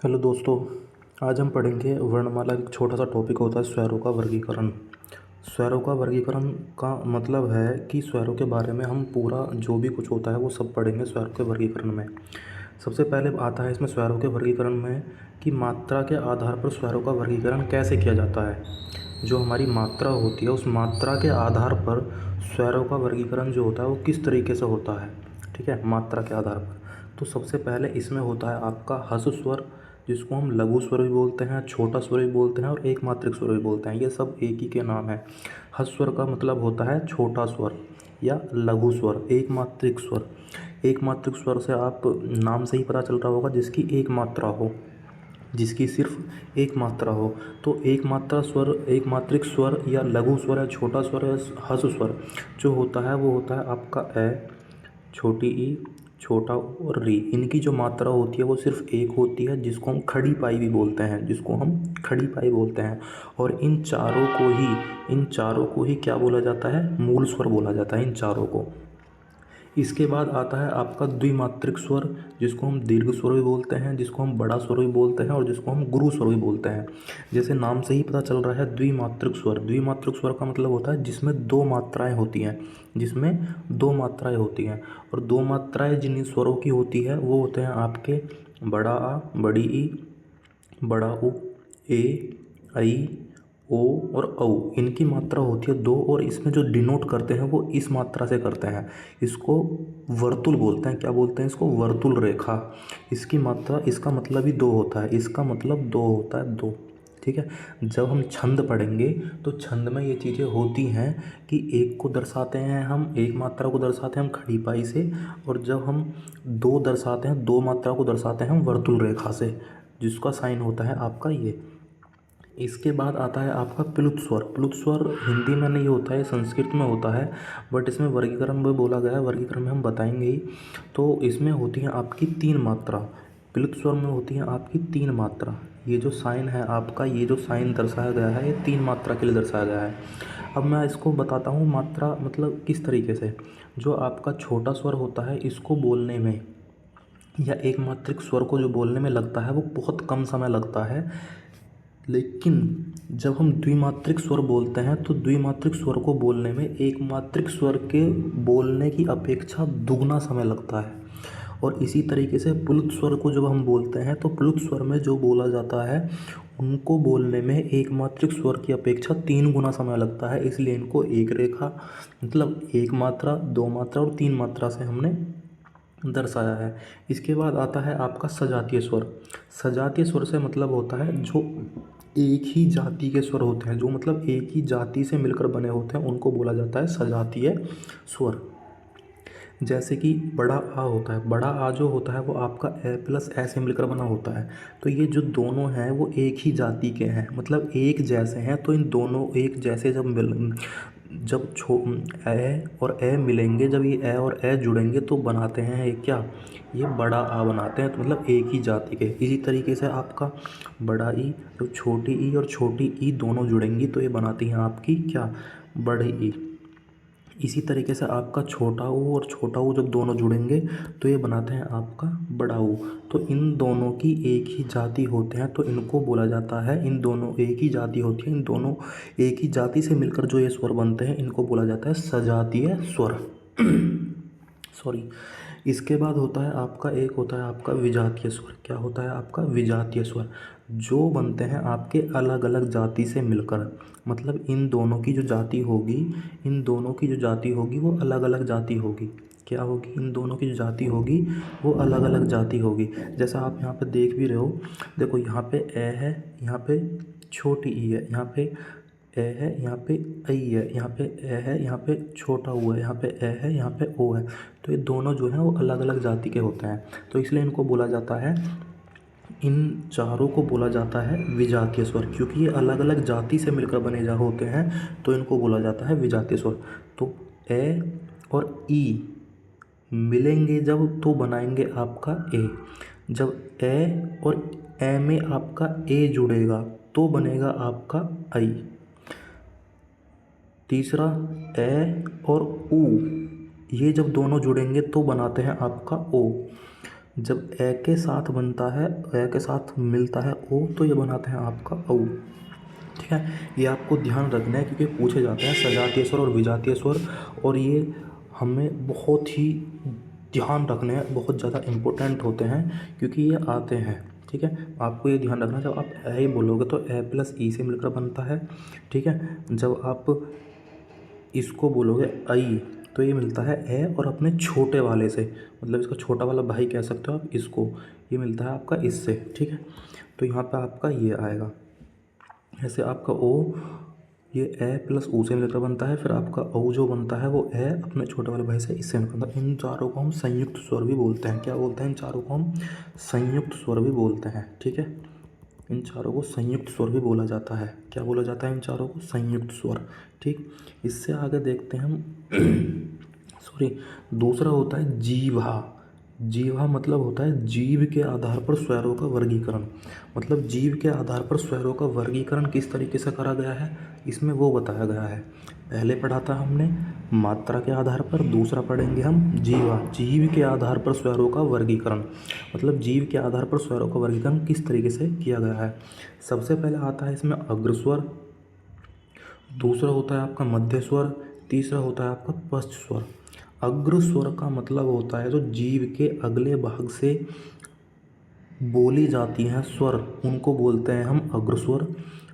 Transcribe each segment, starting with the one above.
Hello दोस्तों। आज हम पढ़ेंगे वर्णमाला का एक छोटा सा टॉपिक होता है स्वरों का वर्गीकरण। स्वरों का वर्गीकरण का मतलब है कि स्वरों के बारे में हम पूरा जो भी कुछ होता है वो सब पढ़ेंगे स्वरों के वर्गीकरण में। सबसे पहले आता है इसमें स्वरों के वर्गीकरण में कि मात्रा के आधार पर स्वरों का वर्गीकरण कैसे किया जाता है। जो हमारी मात्रा होती है उस मात्रा के आधार पर स्वरों का वर्गीकरण जो होता है वो किस तरीके से होता है। ठीक है, मात्रा के आधार पर। तो सबसे पहले इसमें होता है आपका ह्रस्व स्वर, जिसको हम लघु स्वर भी बोलते हैं, छोटा स्वर भी बोलते हैं और एक मात्रिक स्वर भी बोलते हैं। ये सब एक ही के नाम है। ह्रस्व स्वर का मतलब होता है छोटा स्वर या लघु स्वर, एक मात्रिक स्वर। एक मात्रिक स्वर से आप नाम से ही पता चल रहा होगा, जिसकी एक मात्रा हो, जिसकी सिर्फ एक मात्रा हो। तो एक मात्रा स्वर, एक मात्रिक स्वर या लघु स्वर या छोटा स्वर या ह्रस्व स्वर जो होता है वो होता है आपका ए, छोटी ई, छोटा ऊ और री। इनकी जो मात्रा होती है वो सिर्फ एक होती है, जिसको हम खड़ी पाई भी बोलते हैं, जिसको हम खड़ी पाई बोलते हैं। और इन चारों को ही क्या बोला जाता है, मूल स्वर बोला जाता है इन चारों को। इसके बाद आता है आपका द्विमात्रिक स्वर, जिसको हम दीर्घ स्वर भी बोलते हैं, जिसको हम बड़ा स्वर भी बोलते हैं और जिसको हम गुरु स्वर भी बोलते हैं। जैसे नाम से ही पता चल रहा है द्विमात्रिक स्वर। द्विमात्रिक स्वर का मतलब होता है जिसमें दो मात्राएं होती हैं, जिसमें दो मात्राएं होती हैं। और दो मात्राएं जिन स्वरों की होती है वो होते हैं आपके बड़ा आ, बड़ी ई, बड़ा उ, ए, ऐ, ओ और औ। इनकी मात्रा होती है दो, और इसमें जो डिनोट करते हैं वो इस मात्रा से करते हैं। इसको वर्तुल बोलते हैं। क्या बोलते हैं इसको? वर्तुल रेखा। इसकी मात्रा, इसका मतलब ही दो होता है, इसका मतलब दो होता है, दो। ठीक है। जब हम छंद पढ़ेंगे तो छंद में ये चीज़ें होती हैं कि एक को दर्शाते हैं हम, एक मात्रा को दर्शाते हैं हम खड़ी पाई से, और जब हम दो दर्शाते हैं, दो मात्रा को दर्शाते हैं हम वर्तुल रेखा से, जिसका साइन होता है आपका ये। इसके बाद आता है आपका प्लुत स्वर। प्लुत स्वर हिंदी में नहीं होता है, संस्कृत में होता है, बट इसमें वर्गीकरण में बोला गया है, वर्गीकरण में हम बताएंगे ही। तो इसमें होती है आपकी तीन मात्रा। प्लुत स्वर में होती है आपकी तीन मात्रा। ये जो साइन है आपका, ये जो साइन दर्शाया गया है, ये तीन मात्रा के लिए दर्शाया गया है। अब मैं इसको बताता हूँ मात्रा मतलब किस तरीके से। जो आपका छोटा स्वर होता है, इसको बोलने में या एक मात्रिक स्वर को जो बोलने में लगता है वो बहुत कम समय लगता है। लेकिन जब हम द्विमात्रिक स्वर बोलते हैं तो द्विमात्रिक स्वर को बोलने में एक मात्रिक स्वर के बोलने की अपेक्षा दुगना समय लगता है। और इसी तरीके से प्लुत स्वर को जब हम बोलते हैं तो प्लुत स्वर में जो बोला जाता है उनको बोलने में एक मात्रिक स्वर की अपेक्षा तीन गुना समय लगता है। इसलिए इनको एक रेखा मतलब एक मात्रा, दो मात्रा और तीन मात्रा से हमने दर्शाया है। इसके बाद आता है आपका सजातीय स्वर। सजातीय स्वर से मतलब होता है जो एक ही जाति के स्वर होते हैं, जो मतलब एक ही जाति से मिलकर बने होते हैं, उनको बोला जाता है सजातीय स्वर। जैसे कि बड़ा आ होता है, बड़ा आ जो होता है वो आपका ए प्लस ए से मिलकर बना होता है। तो ये जो दोनों हैं वो एक ही जाति के हैं, मतलब एक जैसे हैं। तो इन दोनों एक जैसे जब ए और ए मिलेंगे, जब ये ए और ए जुड़ेंगे तो बनाते हैं ये क्या, ये बड़ा आ बनाते हैं। तो मतलब एक ही जाति के। इसी तरीके से आपका बड़ा ई, जब छोटी ई और छोटी ई दोनों जुड़ेंगी तो ये बनाती हैं आपकी क्या, बड़े ई। इसी तरीके से आपका छोटा ऊ और छोटा ऊ जब दोनों जुड़ेंगे तो ये बनाते हैं आपका बड़ा ऊ। तो इन दोनों की एक ही जाति होते हैं तो इनको बोला जाता है, इन दोनों एक ही जाति होती है, इन दोनों एक ही जाति से मिलकर जो ये स्वर बनते हैं इनको बोला जाता है सजातीय स्वर। सॉरी। इसके बाद होता है आपका, एक होता है आपका विजातीय स्वर। क्या होता है आपका? विजातीय स्वर। जो बनते हैं आपके अलग अलग जाति से मिलकर, मतलब इन दोनों की जो जाति होगी, इन दोनों की जो जाति होगी वो अलग अलग जाति होगी। क्या होगी? इन दोनों की जो जाति होगी वो अलग अलग जाति होगी। जैसा आप यहाँ पे देख भी रहे हो, देखो यहाँ पे ए है, यहाँ पे छोटी ई है, यहाँ पे ए है, यहाँ पे ऐ है, यहाँ पे ए है, यहाँ पे छोटा ऊ है, यहाँ पे ए है, यहाँ पे ओ है। तो ये दोनों जो हैं वो अलग अलग जाति के होते हैं, तो इसलिए इनको बोला जाता है, इन चारों को बोला जाता है विजातीय स्वर। क्योंकि ये अलग अलग जाति से मिलकर बने जा होते हैं तो इनको बोला जाता है विजातीय स्वर। तो ए और ई मिलेंगे जब तो बनाएंगे आपका ए। जब ए और ए में आपका ए जुड़ेगा तो बनेगा आपका आई। तीसरा ए और ऊ, ये जब दोनों जुड़ेंगे तो बनाते हैं आपका ओ। जब ए के साथ बनता है, ए के साथ मिलता है ओ, तो ये बनाते हैं आपका औ। ठीक है, ये आपको ध्यान रखना है क्योंकि पूछे जाते हैं सजातीय स्वर और विजातीय स्वर, और ये हमें बहुत ही ध्यान रखने हैं, बहुत ज़्यादा इम्पोर्टेंट होते हैं क्योंकि ये आते हैं। ठीक है, आपको ये ध्यान रखना, जब आप ए बोलोगे तो ए प्लस ई से मिलकर बनता है। ठीक है, जब आप इसको बोलोगे आई, तो ये मिलता है ए और अपने छोटे वाले से, मतलब इसका छोटा वाला भाई कह सकते हो आप इसको, ये मिलता है आपका इससे। ठीक है, तो यहाँ पे आपका ये आएगा, ऐसे आपका ओ, ये ए प्लस ऊ से मिलकर बनता है, फिर आपका औ जो बनता है वो ए अपने छोटे वाले भाई से इससे मिलकर बनता है। इन चारों को हम संयुक्त स्वर भी बोलते हैं। क्या बोलते हैं? इन चारों को हम संयुक्त स्वर भी बोलते हैं। ठीक है, इन चारों को संयुक्त स्वर भी बोला जाता है। क्या बोला जाता है? इन चारों को संयुक्त स्वर। ठीक, इससे आगे देखते हैं हम सॉरी, दूसरा होता है जीवा। जीवा मतलब होता है जीव के आधार पर स्वरों का वर्गीकरण। मतलब जीव के आधार पर स्वरों का वर्गीकरण किस तरीके से करा गया है, इसमें वो बताया गया है। पहले पढ़ा था हमने मात्रा के आधार पर, दूसरा पढ़ेंगे हम जीवा, जीव के आधार पर स्वरों का वर्गीकरण। मतलब जीव के आधार पर स्वरों का वर्गीकरण किस तरीके से किया गया है। सबसे पहले आता है इसमें अग्रस्वर, दूसरा होता है आपका मध्य स्वर, तीसरा होता है आपका पश्च स्वर। अग्र स्वर का मतलब होता है जो जीव के अगले भाग से बोली जाती हैं स्वर, उनको बोलते हैं हम अग्र स्वर।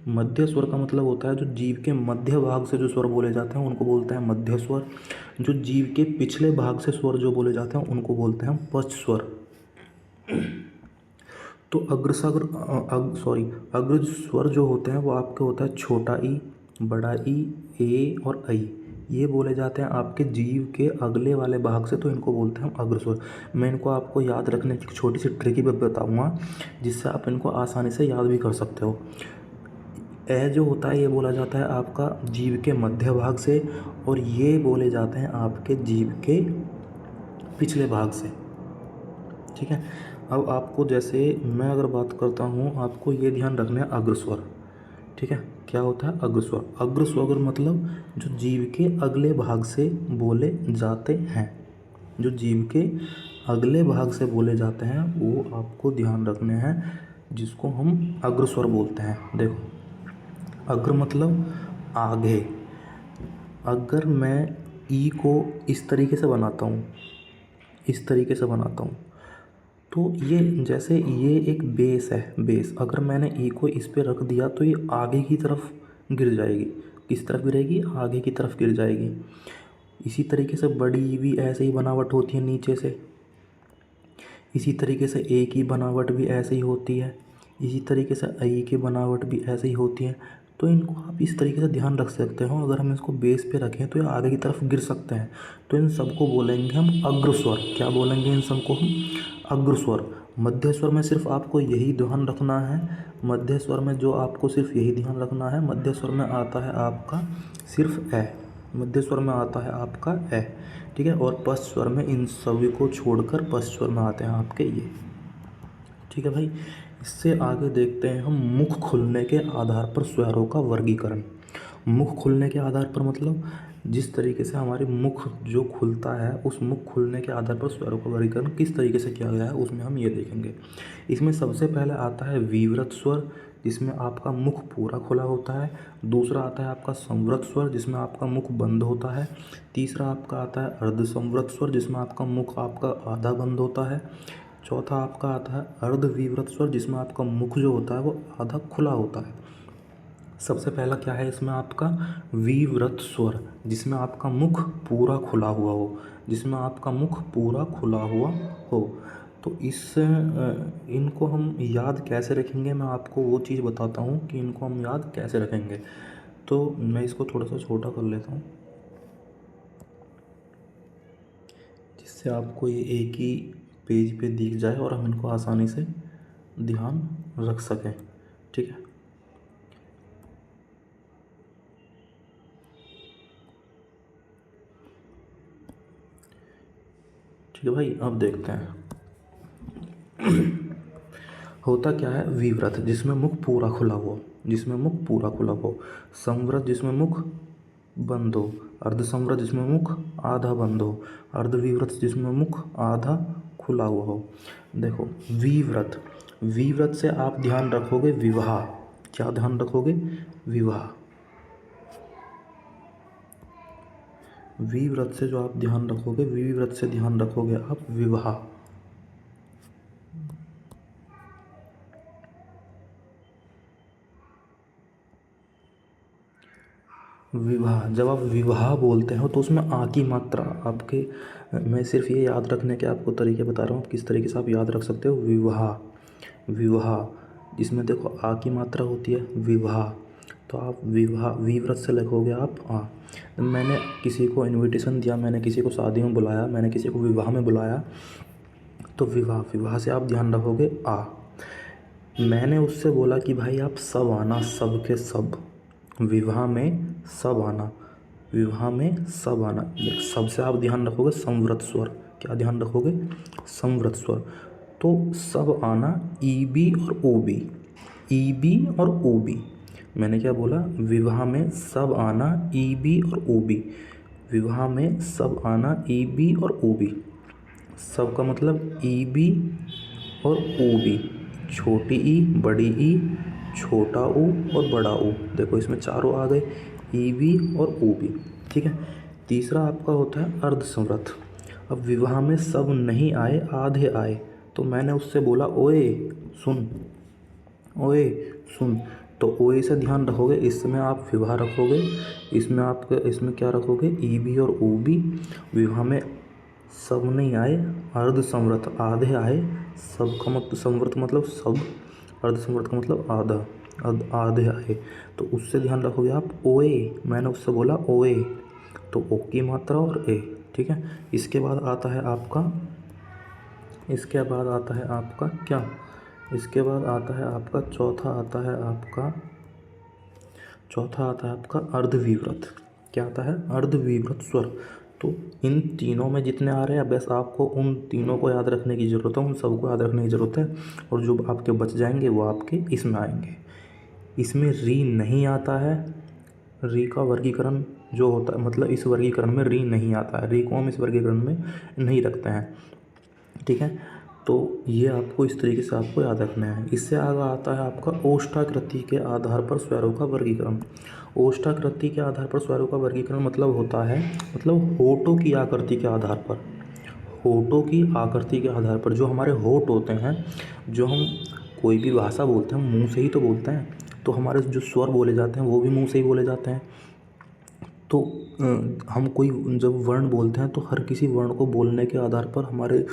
मध्य स्वर का मतलब होता है जो जीव के मध्य भाग से जो स्वर बोले जाते हैं उनको बोलते हैं मध्य स्वर। जो जीव के पिछले भाग से स्वर जो बोले जाते हैं उनको बोलते हैं हम पश्च स्वर। तो अग्र स्वर जो होते हैं वो आपके होता है छोटा ई, बड़ा ई, ए और आई। ये बोले जाते हैं आपके जीव के अगले वाले भाग से, तो इनको बोलते हैं हम अग्र स्वर। मैं इनको आपको याद रखने की छोटी सी ट्रिक भी बताऊंगा जिससे आप इनको आसानी से याद भी कर सकते हो। ए जो होता है ये बोला जाता है आपका जीव के मध्य भाग से, और ये बोले जाते हैं आपके जीव के पिछले भाग से। ठीक है, अब आपको जैसे मैं अगर बात करता हूँ, आपको ये ध्यान रखना है अग्रस्वर। ठीक है, क्या होता है अग्रस्वर? अग्रस्वर मतलब जो जीव के अगले भाग से बोले जाते हैं, जो जीव के अगले भाग से बोले जाते हैं वो आपको ध्यान रखने हैं, जिसको हम अग्रस्वर बोलते हैं। देखो, अग्र मतलब आगे। अगर मैं ई को इस तरीके से बनाता हूँ, इस तरीके से बनाता हूँ, तो ये जैसे ये एक बेस है, बेस अगर मैंने ई को इस पे रख दिया तो ये आगे की तरफ गिर जाएगी। किस तरफ गिरेगी? आगे की तरफ गिर जाएगी। इसी तरीके से बड़ी भी ऐसे ही बनावट होती है नीचे से। इसी तरीके से ए की बनावट भी ऐसे ही होती है। इसी तरीके से आई की बनावट भी ऐसे ही होती है। तो इनको आप इस तरीके से ध्यान रख सकते हो। अगर हम इसको बेस पे रखें तो ये आगे की तरफ गिर सकते हैं। तो इन सबको बोलेंगे हम अग्रस्वर। क्या बोलेंगे इन सबको हम? अग्रस्वर। मध्य स्वर में सिर्फ आपको यही ध्यान रखना है, मध्य स्वर में जो आपको सिर्फ यही ध्यान रखना है, मध्य स्वर में आता है आपका सिर्फ ए। मध्य स्वर में आता है आपका ए। ठीक है, और पश्च स्वर में इन सभी को छोड़कर पश्च स्वर में आते हैं आपके ये। ठीक है भाई, इससे आगे देखते हैं हम मुख खुलने के आधार पर स्वरों का वर्गीकरण। मुख खुलने के आधार पर मतलब जिस तरीके से हमारे मुख जो खुलता है, उस मुख खुलने के आधार पर स्वरों का वर्गीकरण किस तरीके से किया गया है उसमें हम ये देखेंगे। इसमें सबसे पहले आता है विव्रत स्वर, जिसमें आपका मुख पूरा खुला होता है। दूसरा आता है आपका संवृत स्वर, जिसमें आपका मुख बंद होता है। तीसरा आपका आता है अर्ध संवृत स्वर, जिसमें आपका मुख आपका आधा बंद होता है। चौथा आपका आता है अर्ध विव्रत स्वर, जिसमें आपका मुख जो होता है वो आधा खुला होता है। सबसे पहला क्या है इसमें आपका विव्रत स्वर, जिसमें आपका मुख पूरा खुला हुआ हो, जिसमें आपका मुख पूरा खुला हुआ हो। तो इनको हम याद कैसे रखेंगे, मैं आपको वो चीज़ बताता हूँ कि इनको हम याद कैसे रखेंगे। तो मैं इसको थोड़ा सा छोटा कर लेता हूँ जिससे आपको ये एक ही पेज पे दिख जाए और हम इनको आसानी से ध्यान रख सकें। ठीक है, ठीक है भाई, अब देखते हैं होता क्या है। विव्रत जिसमें मुख पूरा खुला हो, जिसमें मुख पूरा खुला हो। संव्रत जिसमें मुख बंद हो। अर्ध संव्रत जिसमें मुख आधा बंद हो। अर्ध विव्रत जिसमें मुख आधा खुला हुआ हो। देखो विव्रत, विव्रत से आप ध्यान रखोगे विवाह। क्या ध्यान रखोगे? विवाह। विव्रत से जो आप ध्यान रखोगे, विव्रत से ध्यान रखोगे आप विवाह। विवाह, जब आप विवाह बोलते हो तो उसमें आ की मात्रा आपके, मैं सिर्फ ये याद रखने के आपको तरीके बता रहा हूँ किस तरीके से आप याद रख सकते हो। विवाह, विवाह, इसमें देखो आ की मात्रा होती है विवाह, तो आप विवाह विव्रत से लिखोगे आप आ। मैंने किसी को इनविटेशन दिया, मैंने किसी को शादी में बुलाया, मैंने किसी को विवाह में बुलाया, तो विवाह, विवाह से आप ध्यान रखोगे आ। मैंने उससे बोला कि भाई आप सब आना, सब के सब, विवाह में सब आना, विवाह में सब आना। सब से आप ध्यान रखोगे संवृत स्वर। क्या ध्यान रखोगे? संवृत स्वर। तो सब आना ई बी और ओ बी, ई बी और ओ बी। मैंने क्या बोला? विवाह में सब आना ई बी और ओ बी, विवाह में सब आना ई बी और ओ बी। सब का मतलब ई बी और ओ बी, छोटी ई, बड़ी ई, छोटा ऊ और बड़ा ऊ। देखो इसमें चारों आ गए, ई बी और ओ बी। ठीक है। तीसरा आपका होता है अर्धसंवृत। अब विवाह में सब नहीं आए, आधे आए, तो मैंने उससे बोला ओए सुन, ओए सुन। तो ओए से ध्यान रखोगे, इसमें आप विवाह रखोगे, इसमें आप इसमें क्या रखोगे? ई बी और ओ बी। विवाह में सब नहीं आए, अर्धसंवृत आधे आए, सब का मतलब संवृत मतलब सब, अर्धसंवृत का मतलब आधा, आधे आए, तो उससे ध्यान रखोगे आप ओए। मैंने उससे बोला ओए, तो ओ की मात्रा और ए। ठीक है। इसके बाद आता है आपका, इसके बाद आता है आपका क्या? इसके बाद आता है आपका चौथा आता है आपका, चौथा आता है आपका अर्धविव्रत। क्या आता है? अर्धविव्रत स्वर। तो इन तीनों में जितने आ रहे हैं, बस आपको उन तीनों को याद रखने की ज़रूरत है, उन सबको याद रखने की ज़रूरत है, और जो आपके बच जाएंगे वो आपके इसमें आएंगे। इसमें री नहीं आता है, री का वर्गीकरण जो होता है, मतलब इस वर्गीकरण में री नहीं आता है, री को हम इस वर्गीकरण में नहीं रखते हैं। ठीक है। तो ये आपको इस तरीके से आपको याद रखना है। इससे आगे आता है आपका ओष्ठाकृति के आधार पर स्वरों का वर्गीकरण। ओष्ठाकृति के आधार पर स्वरों का वर्गीकरण मतलब होता है, मतलब होठों की आकृति के आधार पर, होठों की आकृति के आधार पर, जो हमारे होठ होते हैं, जो हम कोई भी भाषा बोलते हैं मुंह से ही तो बोलते हैं, तो हमारे जो स्वर बोले जाते हैं वो भी मुंह से ही बोले जाते हैं। तो हम कोई जब वर्ण बोलते हैं तो हर किसी वर्ण को बोलने के आधार पर हमारे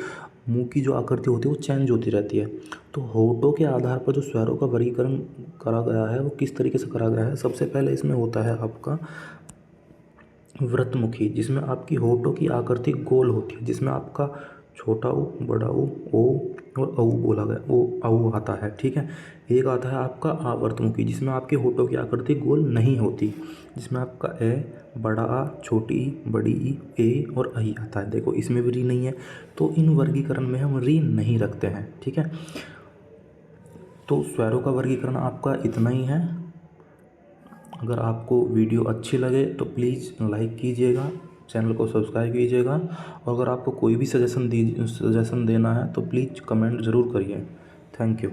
मुंह की जो आकृति होती है वो चेंज होती रहती है। तो होठों के आधार पर जो स्वरों का वर्गीकरण करा गया है वो किस तरीके से करा गया है? सबसे पहले इसमें होता है आपका व्रतमुखी, जिसमें आपकी होठों की आकृति गोल होती है, जिसमें आपका छोटा ऊ, बड़ा ऊ, ओ और औ बोला गया, वो औ आता है। ठीक है। एक आता है आपका आवर्तमुखी, जिसमें आपके होठों की आकृति गोल नहीं होती, जिसमें आपका ए, बड़ा आ, छोटी ई, बड़ी ई, ए और आई आता है। देखो इसमें भी री नहीं है, तो इन वर्गीकरण में हम री नहीं रखते हैं। ठीक है। तो स्वरों का वर्गीकरण आपका इतना ही है। अगर आपको वीडियो अच्छी लगे तो प्लीज़ लाइक कीजिएगा, चैनल को सब्सक्राइब कीजिएगा, और अगर आपको कोई भी सजेशन देना है तो प्लीज़ कमेंट ज़रूर करिए। Thank you.